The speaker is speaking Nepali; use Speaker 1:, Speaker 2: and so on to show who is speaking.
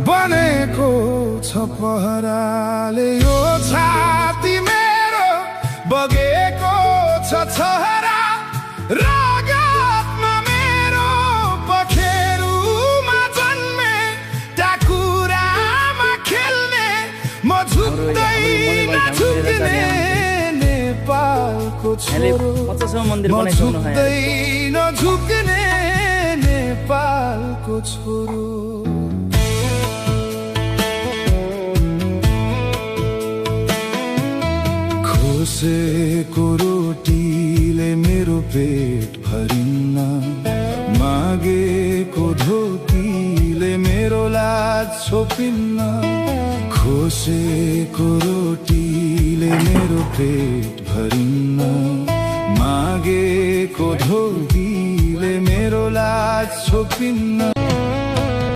Speaker 1: बनेको छ पहराले यो छाती मेरो बगेको छ छहरा रगतमा मेरो पखेरुमा जन्मे टाकुरामा खेल्ने म झुक्दै नझुक्ने नेपालको छोरो म झुक्दै नझुक्ने नेपालको छोरो खोसेको रोटीले मेरो पेट भरिन्न मागेको धोतीले मेरो लाज छोपिन्न खोसेको रोटीले मेरो पेट भरिन्न मागेको धोतीले मेरो लाज छोपिन्न